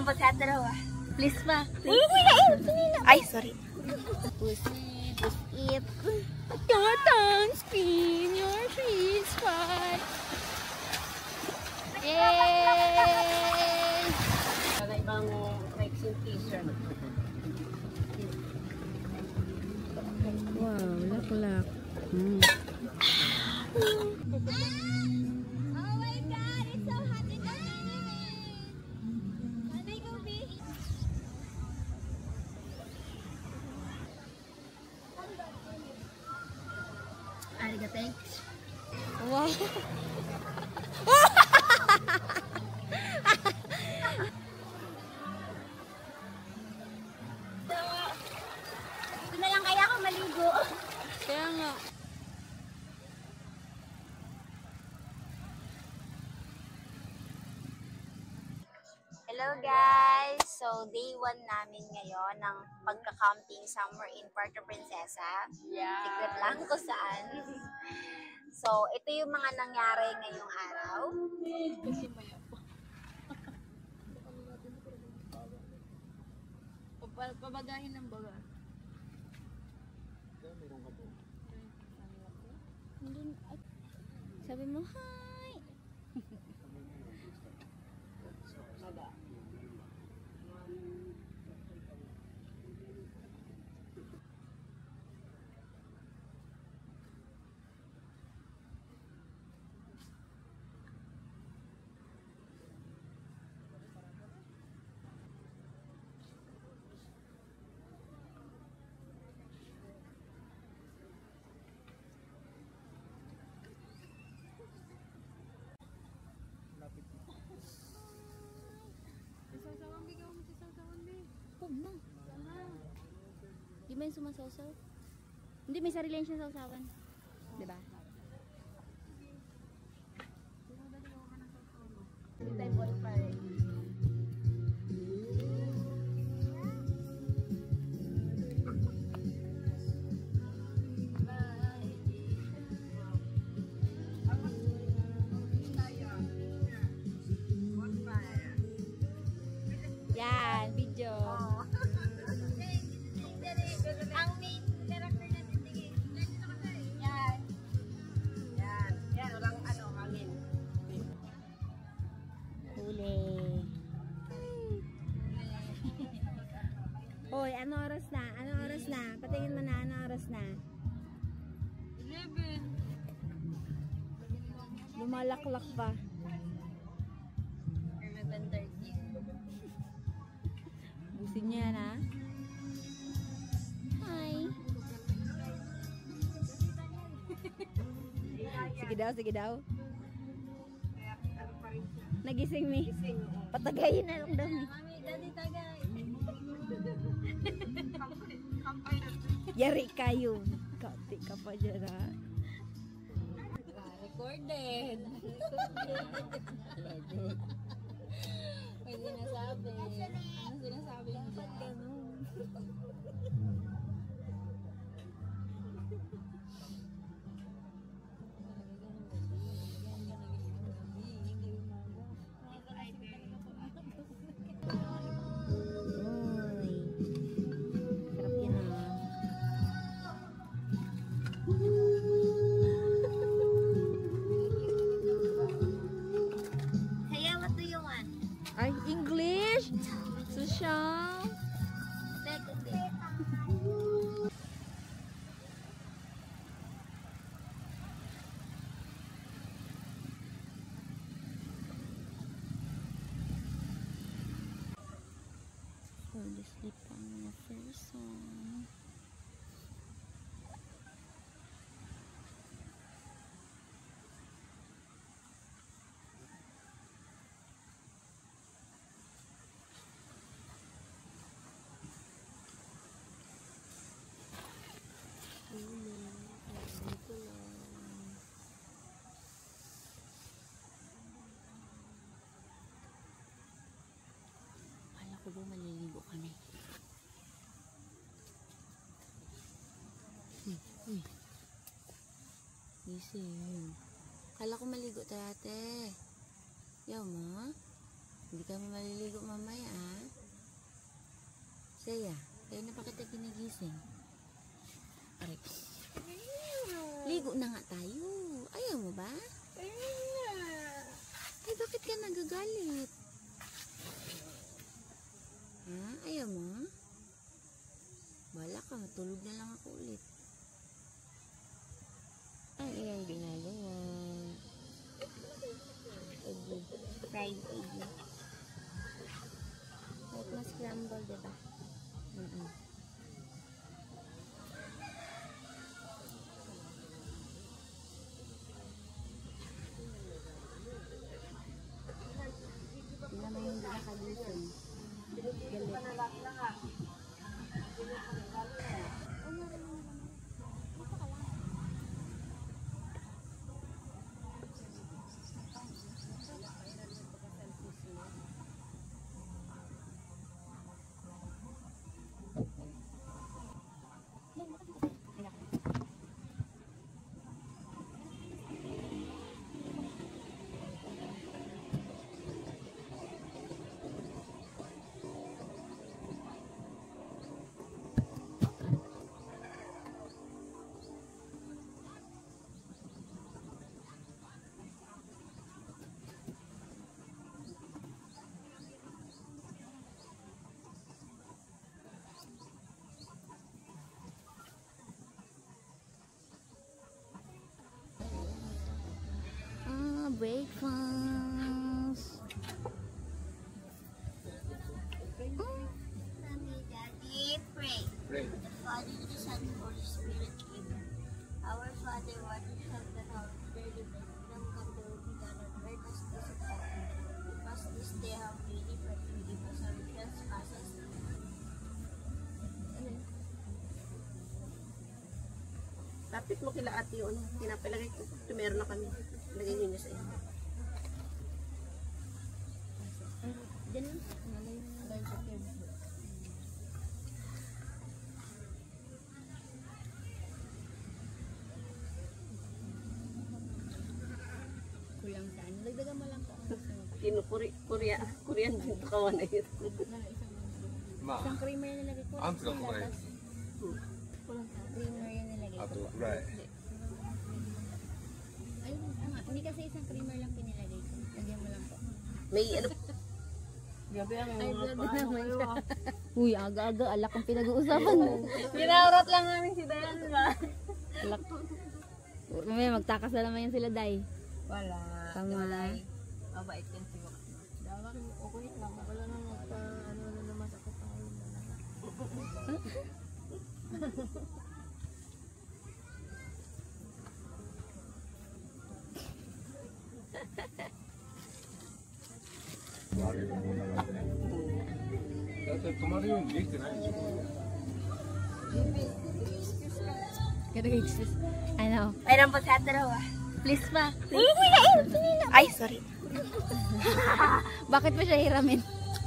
Parang po sa dalawa. Please pa. Please. Ay, sorry. Pussy, it. Don't spin your feet spot. Yay! Para ibang flexing t-shirt. Wow, lak-lak. Oh my God, it's so hot in the Philippines. Can I go be? Arigato, thanks. Wow. Ito na lang kaya ako maligo. Kaya nga. Hello guys! So, day 1 namin ngayon ng pagka-camping summer in Puerto Princesa. Yeah. Secret lang kung saan. So, ito yung mga nangyari ngayong araw. Kasi maya po. Pabagahin ng baga. Sabi mo, hi! Huwag na. Di ba yung sumasawsaw? Hindi, may sarili yan siya sawsawan. Diba? Hindi tayo bonfire. Yan, video. Ang main character natin, sige. Yan. Yan. Yan, walang hangin. Huli. Hoy, ano oras na? Ano oras na? Patingin mo na, ano oras na? 11. Lumalaklak pa. 11:30. Busin niya yan, ha? Hi. Sige daw, sige daw. Nagising mi. Patagayin na lang daw mi. Mami, daddy, tagay. Yari kayo. Kati ka pa dyan, ha? Recorded. May sinasabi. Ano sinasabi niya? Dapat ganun. Sarap yan, ha? Kaya, what do you want? Ay, English! Social! Fall asleep ang mga person. Kala ko ba maliligo kami? Uy. Gising. Kala ko maligo tayo, ate. Yaw mo? Hindi kami maliligo mamaya, ah. gising. Aray. Ligo na nga tayo. Ayaw mo ba? Ay, bakit ka nagagalit? Ha? Ayaw mo? Bala ka, tulog na lang ako ulit. Ang iyong ginagawa. Egg. Fried egg. Kahit mas scramble, diba? Hindi naman yung nakakagising. Galit. Breakfast. Mommy, Daddy, pray. Pray. The Father, the Son, and Holy Spirit, amen. Our Father, who art in heaven, hallowed be thy name. Kingdom come, thy will be done on earth as it is in heaven. Give us this day our daily bread, and forgive us our trespasses. Lapit mo kila ate yun. Pinapalagay ko. Tumero na kami. Lagay nyo niya sa iyo. Diyan lang. Nalay sa kid. Kulang sa ano. Dagdagan mo lang po. Korean din kawan na yun. Ma, Isang creamer yung nilagay ko. あんつがこれ。 Creamer yung nilagay あ ko. とフライ。 Ay, hindi kasi isang creamer lang pinilagay ko. Lagyan mo lang po. May ano. Gabi ang Ay, blood naman siya. Uy, aga-aga. Alak ang pinag-uusapan. Ginaurat lang namin si Dayan ba? Alak. Mamaya magtakas na naman yan sila, Day. Wala. Tama. Mabait yan si Wak. Dawa okay lang. Wala na magpa ano na naman sa kapawin na lang.だって止まるようにできてないでしょ。 Kada-excuse. Ano? Ay, rampot sa dalawa. Please pa. Ay, sorry. Bakit mo siya hiramin?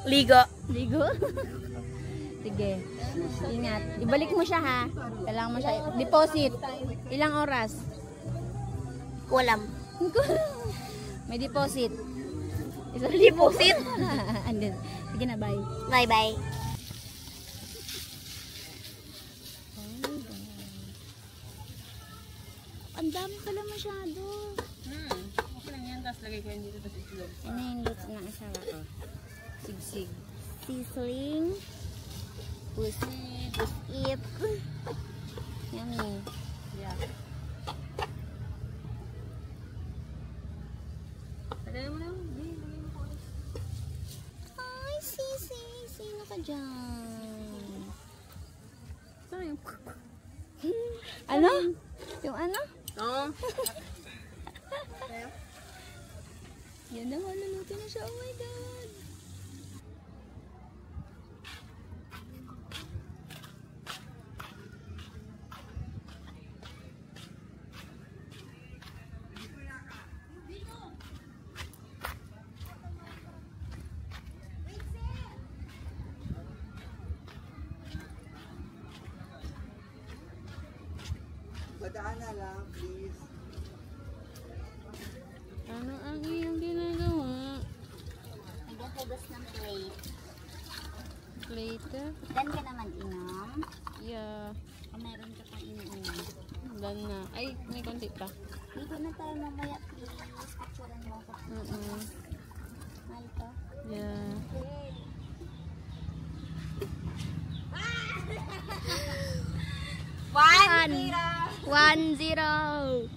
Ligo. Ligo? Sige. Ingat. Ibalik mo siya ha. Kailangan mo siya. Deposit. Ilang oras? Kulam. May deposit. Deposit? Andun. Sige na, bye. Bye-bye. Ang dami pala masyado. Okay lang yan. Tapos lagay ko yan dito. Tapos itlog. Ano yung luto ng asawa ko? Sigsig. Sizzling. Pusit. Yummy. Yeah. Lagay mo na yun. Lagay mo ko. Ay, Sisi. Sino ka dyan? Saan yung... Ano? Yung ano? Oo. Yan na, maluluto na siya. Oh my God. Padaan na lang, please. Ano ang iyong ginagawa? Naghahugas ng plate. Plate? Dan ka naman inom. Yeah. Kung meron ka pang inuunan. Done na. Ay, may konti pa. Dito na tayo mamaya. Please, picturean mo ako. Mahal ko. Yeah. One! 1-0.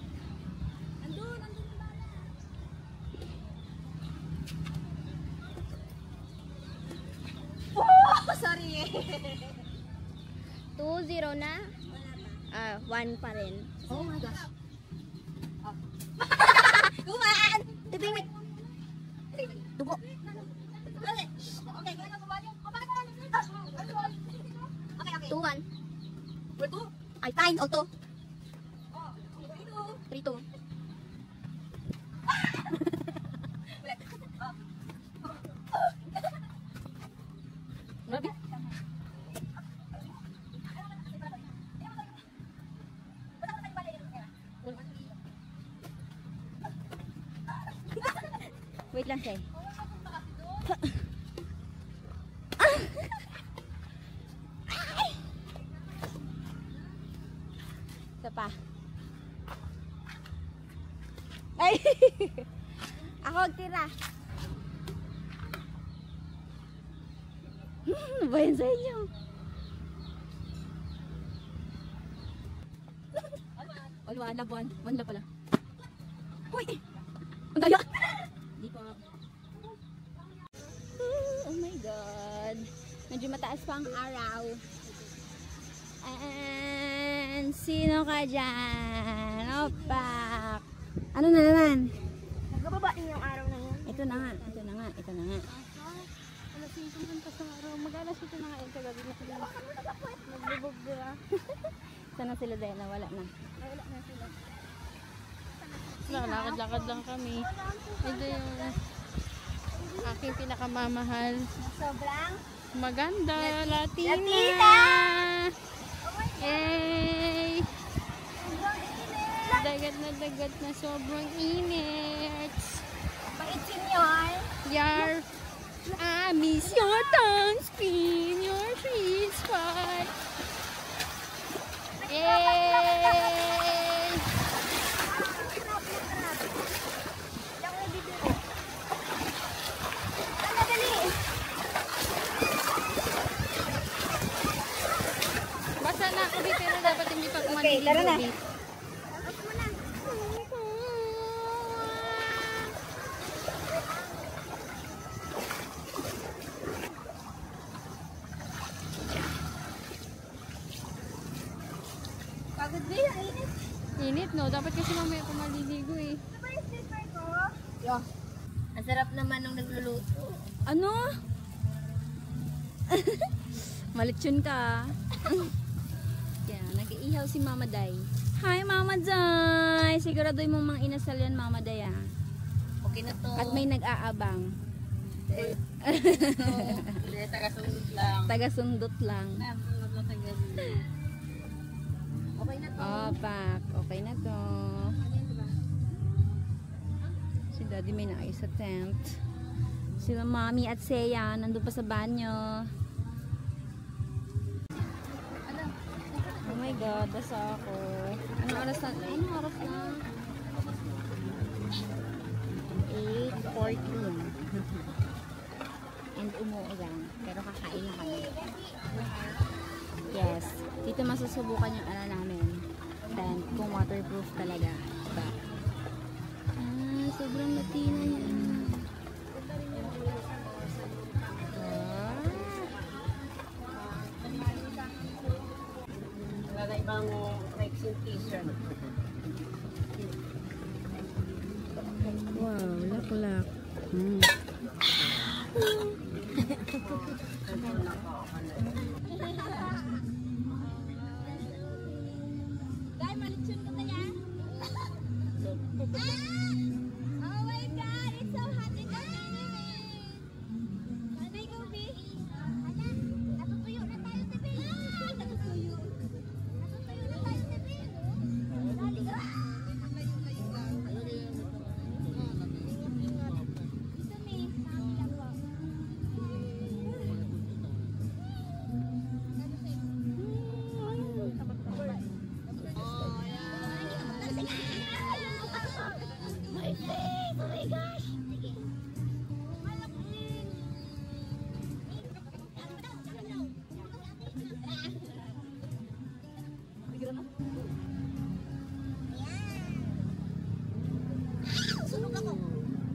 Sorry. 2-0 na? 1 pa rin. Oh my gosh. Kumaan! Tibing, dugo. Okay. Okay. 2-1. Ay, fine. Auto. 3-2. Grabe. Wait lang, Shay. Isa pa. Ay! Ako tira. Ano ba yun sa inyo? Ay, wala, buwan. Wala pala. Uy! Ang daya! Di pa. Oh my God. Medyo mataas pa ang araw. And sino ka dyan? Opak! Ano na naman? Nagbababa din yung araw na yun. Ito na nga. Ito na nga. Ito na nga. Alas 5 man pa sa araw. Mag-alas ito na nga yung kagabi na sila. Naglubog sila. Sana sila dahil nawala na. Wala na sila. Lakad-lakad lang kami. Ito yung aking pinakamamahal. Sobrang. Maganda. Latina! Latina! Yay! Dagat na sobrang init. Maitim yun. Yar! I miss your tongue spin, your sweet spot. Yay! Basa na ako dito pero dapat hindi pa kumalilig. Okay, tara na. Pagod din, ang init. Init no? Dapat kasi mamaya pa maliligo eh. Ang sarap naman nung nagluluto. Ano? Malitsyon ka. Kaya, nag-iihaw si Mama Day. Hi, Mama Day! Siguraduhin mo mang inasal yan, Mama Day, ah. Okay na to. At may nag-aabang. Hindi, taga-sundot lang. Taga-sundot lang. Okay na to. Opak, okay na to. Si Daddy may naayos sa tent. Sila Mami at Seya nandun pa sa banyo. Oh my God, basa ako. Anong oras na? Anong oras na? 8:14. And umuulan. Pero kakain na kami. Yes. Dito masusubukan yung ano namin. Tent. Kung waterproof talaga. Diba? Sobrang latina niya. Wala na ibang Rexing t-shirt. Wow, lak-lak. Oh my God, it's so hot in the Nanay Gobi. Ana, natutuyo na tayo sa bin. Natutuyo. Natutuyo na tayo sa bin. Dali ka. Ito mi, mami lang po.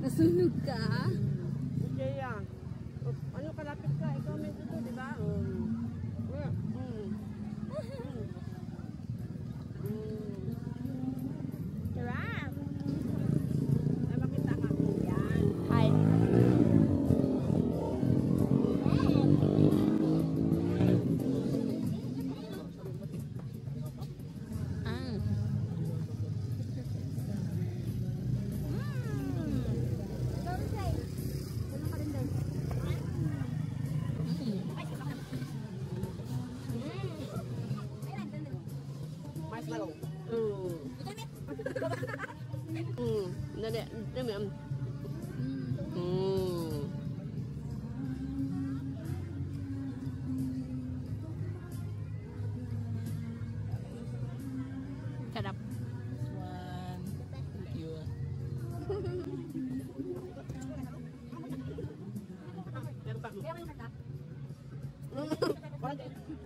Nasunog ka? Kaya, ano kalapit ka? Ikaw may dito, di ba? Sarap! Ay, makita ka. Yan. Hi. Marshmallow. Dali, dami. Sarap. One. Thank you.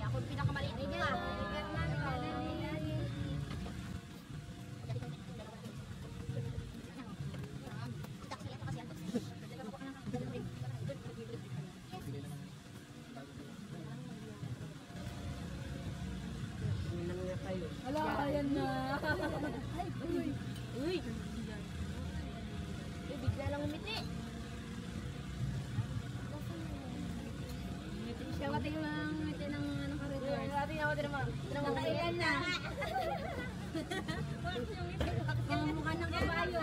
Ako pinakamaliit niya. Wala, ayan na. Uy! Bigla lang umiti. Siya ka tingin lang umiti ng karito. Nakailan na. Mga mukha ng kabayo.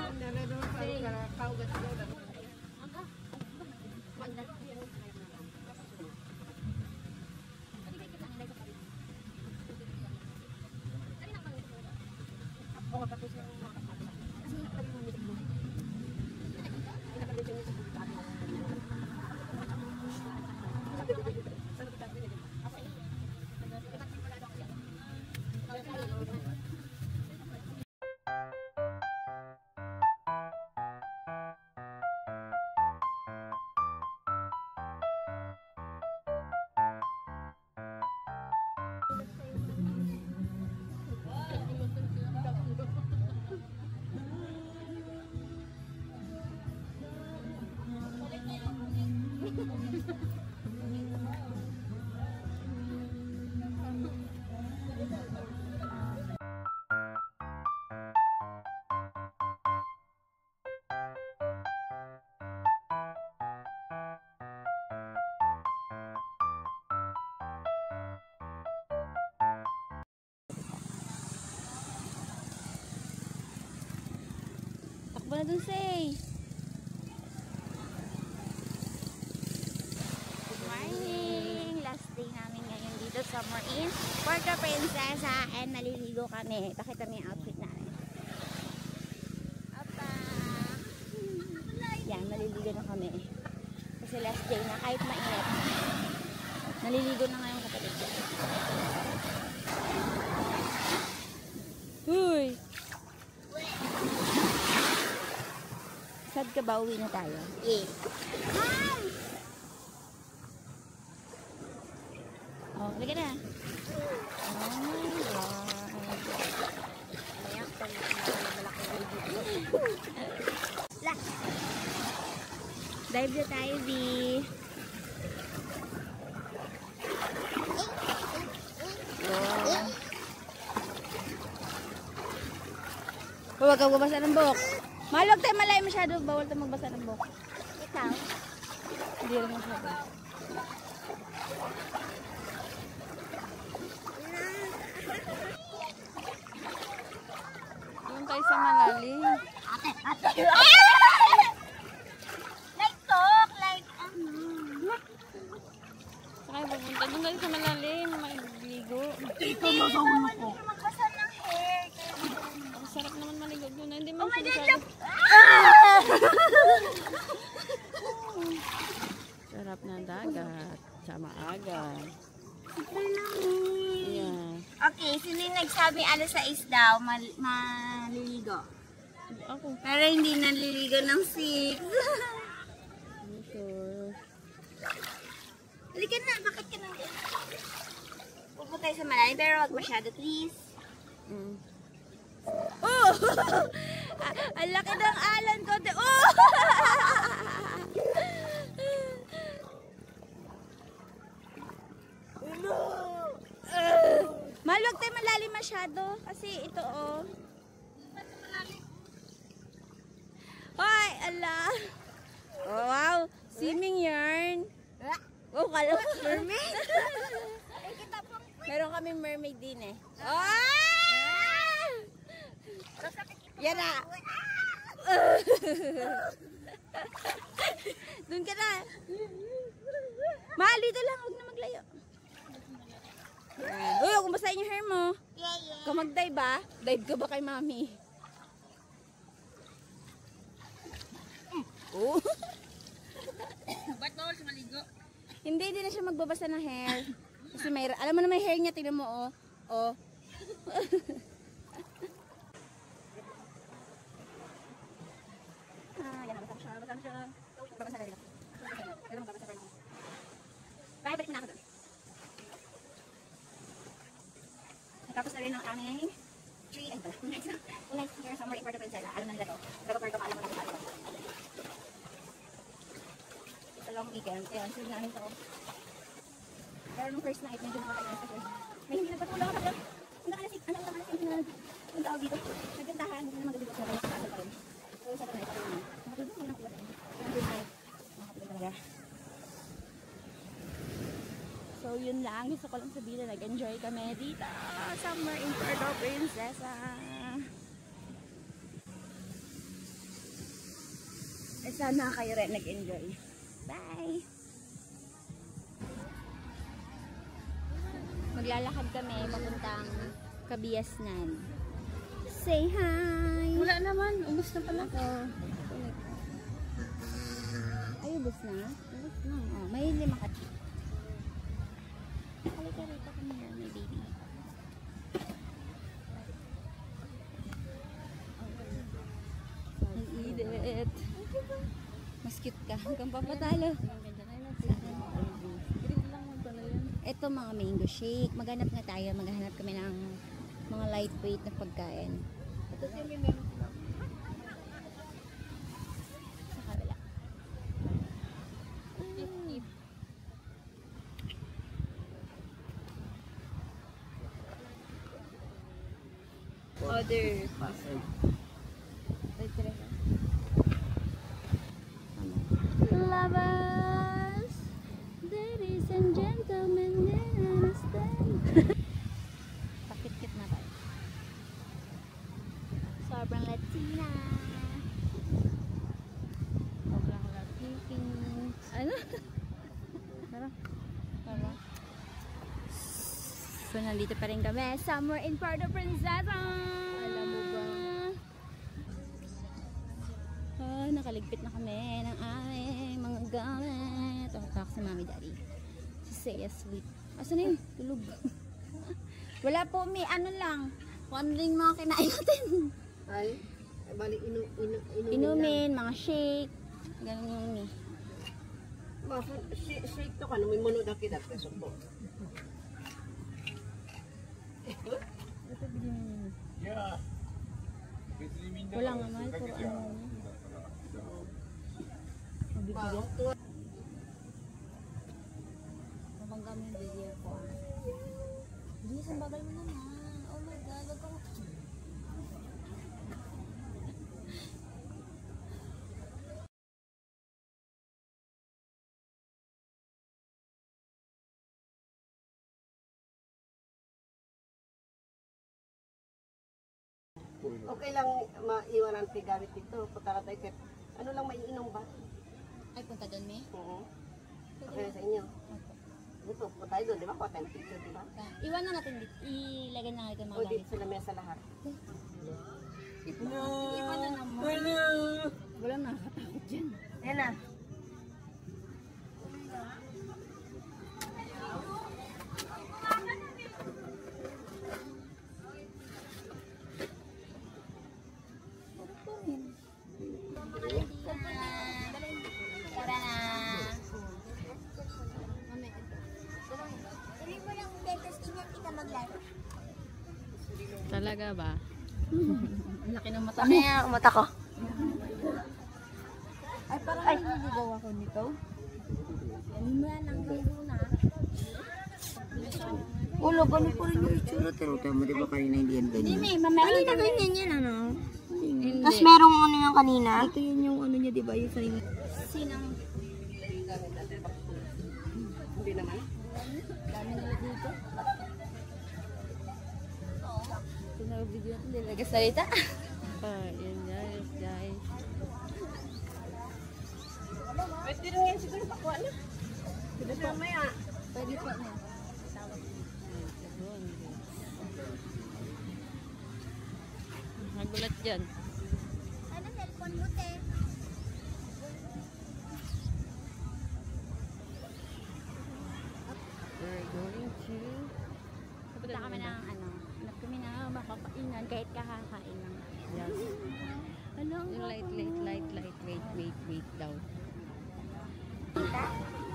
Takbo na dun, Say. Good morning! Last day namin ngayon dito sa Morin, Puerto Princesa, and naliligo kami. Pakita mo yung outfit namin. Apa! Yan, naliligo na kami. Kasi last day na, kahit mainit. Naliligo na ngayon kapatid ko. Uy! Sad ka ba? Uwi na tayo? Yes. Oh, lagyan na. Oh my God. Ayan, malaki. Dive na tayo, V. Oh. Huwag kang magbasa ng buhok. Mahal, huwag tayo malayo masyado. Bawal tayo magbasa ng buhok. Ikaw? Hindi rin masyado. Doon tayo sa malalim. Like talk, like Saka pupunta. Doon tayo sa malalim. Magligo. Magbasa ng hair. Sarap naman maligo doon. Hindi man Oh my God, masyado. look! Sarap ng dagat. Sa maaga. Malamig. Yeah. Okay, sino yung nagsabi alas 6 daw maliligo? Ako. Pero hindi naliligo ng 6. Sure. Halika na, bakit ka nang pupunta tayo sa malalim, pero wag masyado, please. Mm. Oh! Ang laki ng alon ko. Oh! Mahal, wag tayo malalim masyado. Kasi ito, oh. Hoy, ala. Oh, wow. Swimming yarn. Oh, kala ko mermaid. Meron kami mermaid din eh. Ah! Yan na. Doon ka na. Mahal, dito lang. Huwag na maglayo. Yan. Uy, huwag basahin yung hair mo. Kung mag-dive ba? Dive ka ba kay mami? Oh. Ba't bawal siya maligo? Hindi na siya magbabasa ng hair. Kasi may, alam mo na may hair niya, tingnan mo, oh. Oh. Yan, nabasa siya. Babasa na rin ako. Pero magbabasa pa rin ako. Bye, balik mo na ako doon. Tapos na rin ang aming tree. Ay, pala. Unay, here, somewhere in Puerto Princesa. Alam na nila to. Pero Puerto ka, alam mo na kung ano. Ito lang weekend. Ayan, sunod namin to. Pero nung first night, medyo nakakainis kasi may hindi nagpatulang ako. Ang nakalasik na ang tao dito. Nagkantahan, hindi na magdudugos na rin sa pa rin. So, sa night, ako naman. Nakatulog, hindi na kulat. Pero first night, nakatulog talaga. So, yun lang. Gusto ko lang sabihin na nag-enjoy kami dito. Somewhere in Puerto Princesa. Sana kayo rin nag-enjoy. Bye! Maglalakad kami papuntang Kabiasnan. Say hi! Wala naman. Ubus na pala. Ay, ubos na? Ubos na. Oh, may 5 ka. Halika rito kami na, may baby. Ang init. Mas cute ka. Hanggang papatalo. Ito mga mango shake. Maghanap nga tayo. Maghanap kami ng mga lightweight na pagkain. Ito siya may meron sila. Sa kabila. Other. Lovers, ladies and gentlemen, understand. Pakit-kit na tayo. Sobrang Latina. Sobrang Latin. Ano? Tara. So, nandito pa rin kami. Somewhere in Puerto Princesa. Alam mo ba? Nakaligpit na kami ng aming mga gamit. Takak si Mami Daddy. Si Saya Sweet. Asan na yun? Tulog. Wala po, may ano lang. Kung ano din mga kinain natin. Ay, bali Inumin, mga shake. Ganun yung mi. Shake to ka. May munod ako kidat. Subo. Ito bilhin mo. Yeah. Wala nga mahal. Puro ano. Mabibigat. Mabangga mo yung video ko. Hindi, isang bagal mo naman. Oh my God, wag kang... Okay lang maiwan ang tigamit dito. Punta na tayo kahit ano lang maiinom ba? Ay, punta doon, May? Oo. Okay sa inyo. Dito, punta tayo doon, di ba? Kuha tayong picture, di ba? Iwan na natin dito. Ilagay na natin mga O gamit. dito sa lamesa lahat. Walang nakakatakot dyan. Yan na. Tara na. Sabi mo lang ulit, tapos ingat kita maglaro. Talaga ba? Ang laki ng mata. Kaya umata ko. Ay, parang naliligaw ako nito. Yan mo yan ang gawuna. Ulo, ganun po rin yung itsura. Tarutan mo, di ba kanina hindi yan ganyan? Hindi, mamaya. Kanina ganyan yan, ano? Hindi. Tapos merong ano yung kanina. Ito yun yung ano niya, di ba? Yung sarili. Sinang Hindi naman. dami nila dito. Pinag-video natin, hindi nagasalita. Yun guys, guys. Pwede rin yan siguro pakuha na. Pwede pa maya. Pwede po na. Nagulat dyan. Ano, cellphone mo, te? We're going to... Punta kami ng ano, hanap kami na makakainan kahit kakakain lang. Yes. Ano? Yung wait daw.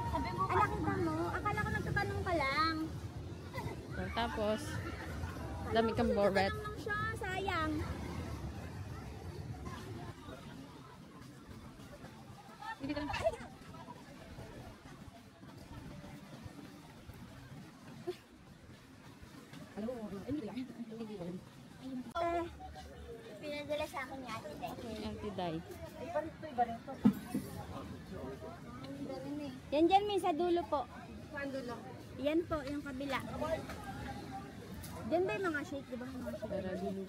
Sabi mo, anak kita mo, akala ko nagtatanong ka lang. So, tapos, dami kang borbet. Tanong lang siya, sayang. Hindi ka lang. Pinadala sa akin ni Ate Day. Ate Day. Yan dyan, may sa dulo po. Saan dulo? Yan po, yung kabila. Diyan ba yung mga shake, di ba? Yung mga shake. Paragilo.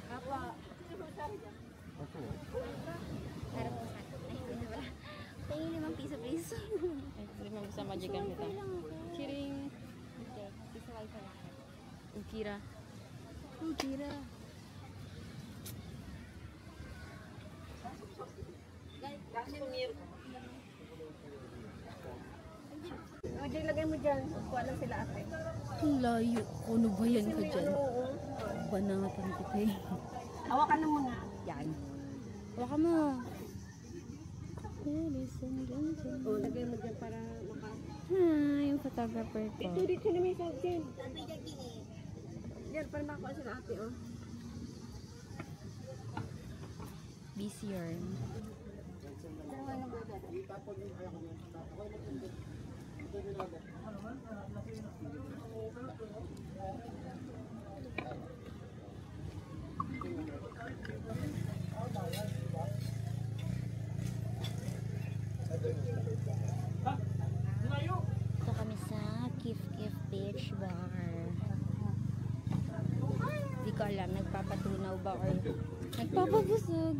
Harap po sa atin. Ay, hindi wala. Tingin 5 piso, please. Ay, hindi mo sa magican kita. Chiring. Okay, piso wifi lang. Ukira. Kira. O, di lagay mo dyan. Kuha lang sila ate. Ang layo. Ano ba yan ka dyan? Banatan kita eh. Hawakan na muna. Yan. Baka mo. Ladies and gentlemen. O, lagay mo dyan para maka... Hi, yung photographer ko. Dito na may side dyan. Yan, para makakuha sila ate, oh. Busy yarn. Ito kami sa Kif Beach Bar. Hindi ko alam, nagpapatunaw ba or nagpapabusog.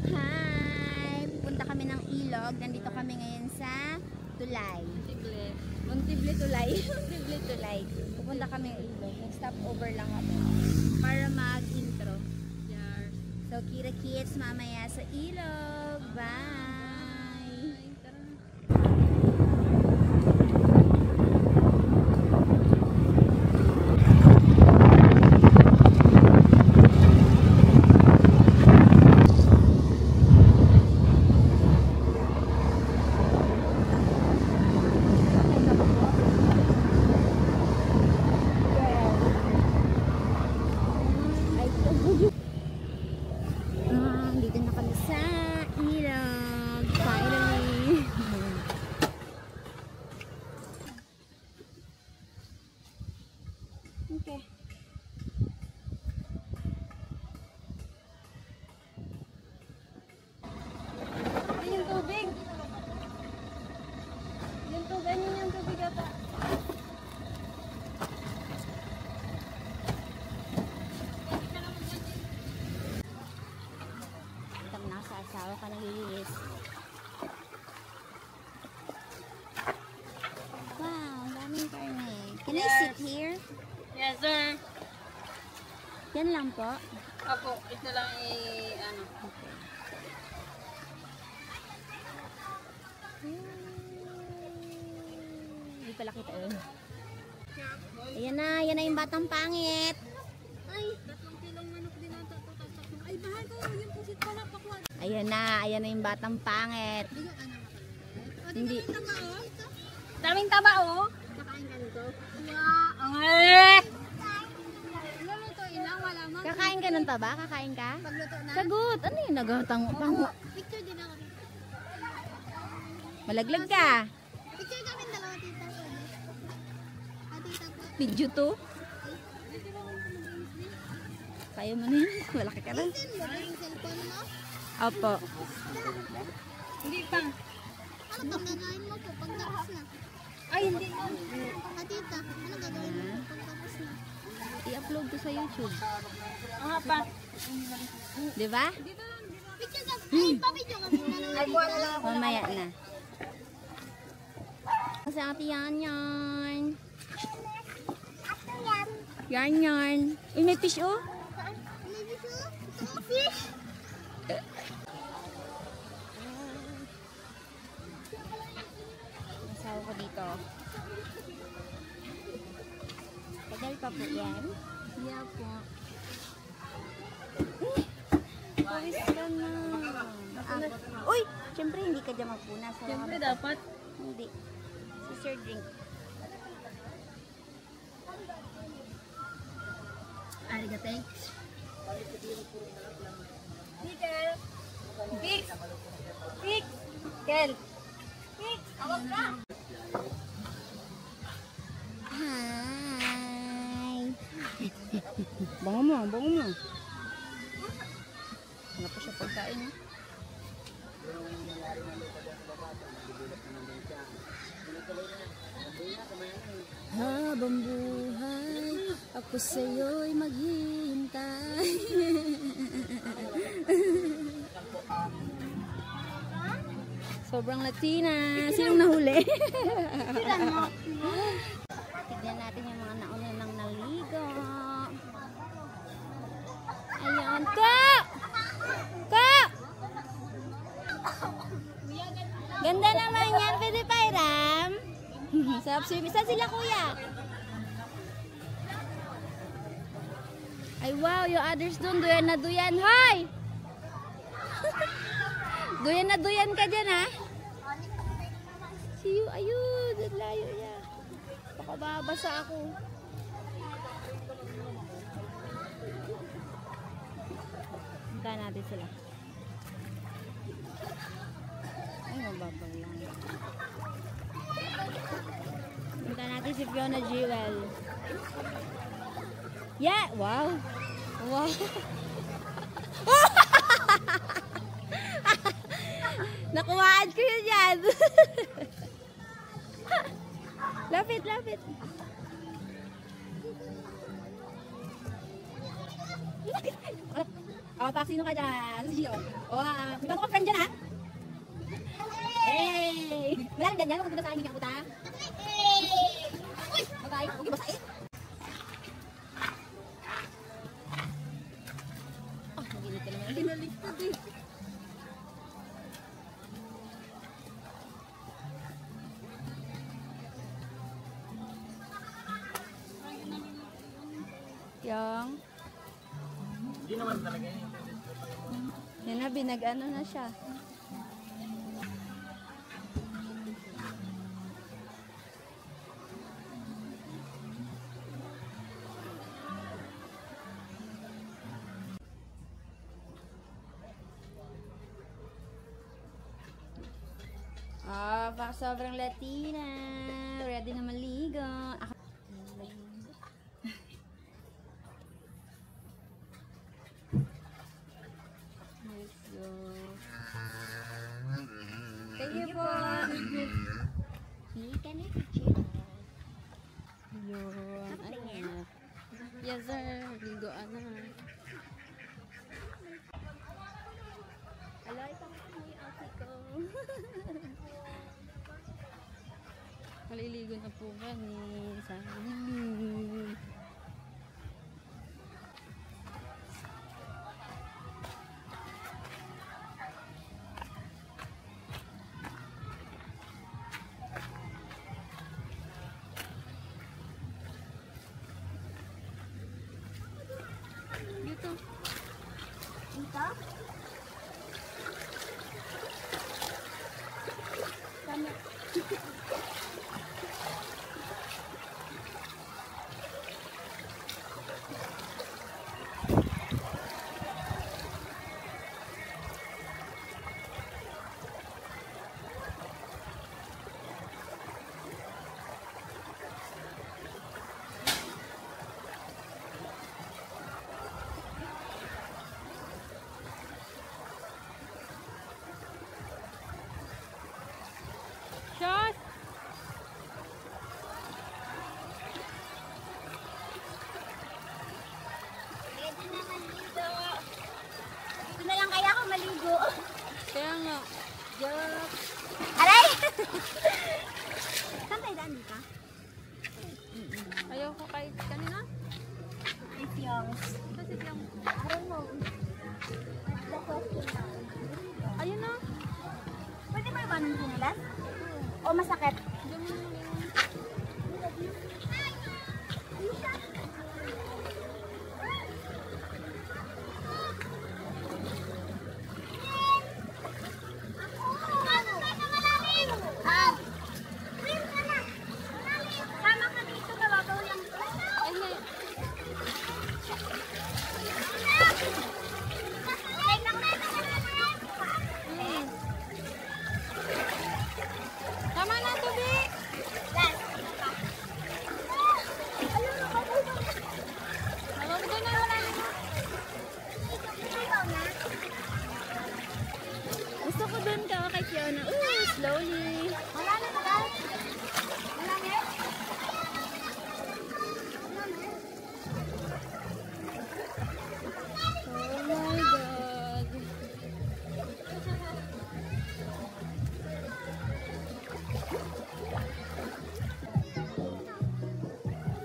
Hi! Punta kami ng Ilog. Nandito kami ngayon sa Tulay. Montible Tulay. Montible Tulay. Pupunta kami ng Ilog. Nag-stop over lang kami para mag-intro. So, kita-kits mamaya sa Ilog. Bye! Okay. Ayun yung tubig. Yung tubig, ayun yung tubig ata. Tama na sa asawa ka naglilinis. Wow, ang daming karne. Can I sit here? Yes, sir. Yan lang po. Ako, ito lang ano. Hindi pala kita yun. Ayan na yung batang pangit. Ay, 3 kilong manok din ang tatas. Ay, bahal ko. Yung pusit pala pakwa. Ayan na yung batang pangit. Hindi. Daming taba, oh. Kakain ka nito? Ay! Luto ilang, wala man. Kakain ka ng taba? Kakain ka? Pagluto na. Sagot. Ano yung nagatango-tango? Picture din ako. Malaglag ka. Picture kami dalawa, tita. Tita po. Video to. Kaya mo na yan. Malaki ka na. Send mo ba yung cellphone mo? Opo. Hindi pa. Ano pang gagawin mo po pagtapos na? Ay, hindi na. Tita, ano gagawin mo po pagtapos na? I-upload ko sa YouTube. Nga pa. Di ba? Picture ka. Ay, pa-video kami dalawa. Ay, buwan na lang ako. Mamaya na. Kasi ate yan. Yarn. Uy, may fish oh. May video? Oh, fish! Asawa ko dito. Tagal pa po yan. Yeah po. Pawis ka na. Uy! Siyempre hindi ka dyan magpuna. Siyempre dapat. Hindi. Si Sir Drink. Arigate. Peter. Fix. Fix. Kel. Fix. Awag ka. Hi! Bango mo. Wala pa siya pagkain eh. Habang buhay, ako sa'yo'y maghihintay. Sobrang Latina. Sinong nahuli? Tignan natin yung mga nauna nang naligo. Ayan. Ka! Ganda naman yan. Pwede pa, Ram? Sarap swimming. Saan sila, kuya? Ay, wow. Yung others dun. Duyan na duyan. Hoy! Duyan na duyan ka dyan, ha? See you. Ayun. Ang layo niya. Baka babasa ako. Puntahan natin sila. Ay, mababaw lang. Puntahan natin si Fiona Jewel. Yeah! Wow! Wow! Nakuhaan ko yun yan! Lapit! Oh, pa, sino ka dyan? Sino? Oh, may bago ka friend dyan, ha? Hey! Wala lang ganyan, magpunta sa akin yung puta. Uy! Bye-bye. Huwag yung basahin. Oh, nagilit ka naman. Hinaligtad eh. Yang. Hindi naman talaga yun. Yan na, binag-ano na siya. Ah, baka sobrang Latina. Ready na maligo. Yes, sir. Ligoan na. Ala, ipakita mo yung outfit ko. Maliligo na po kami sa ilog. Dito. Dito? Tama. Shot! Pwede naman dito. Dito na lang kaya ako maligo. Kaya nga. Joke. Aray! Saan tayo daan dito? Ayaw ko kahit kanina. If youngs. Kasi yung... I don't know. What's the question now? Ayun na. Pwede ba iwanan ko nila? O masakit? Diyan mo na yun. Sama ka dito, mababaw lang to. Ay, may... Tama na, Tubi! Malunggo na wala. Gusto ko dun ka kay Fiona. Ooh, slowly. Wala na ba? Wala na? Oh my God.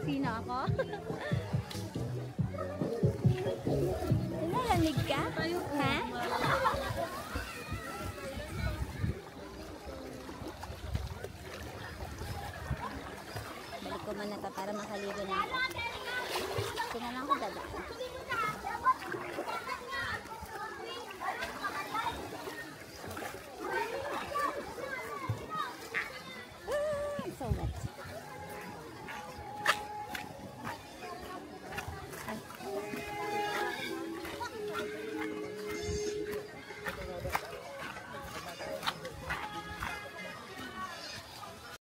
Sino ako? Lalamig ka? Ha? Balik ko muna to para makaligo na ako.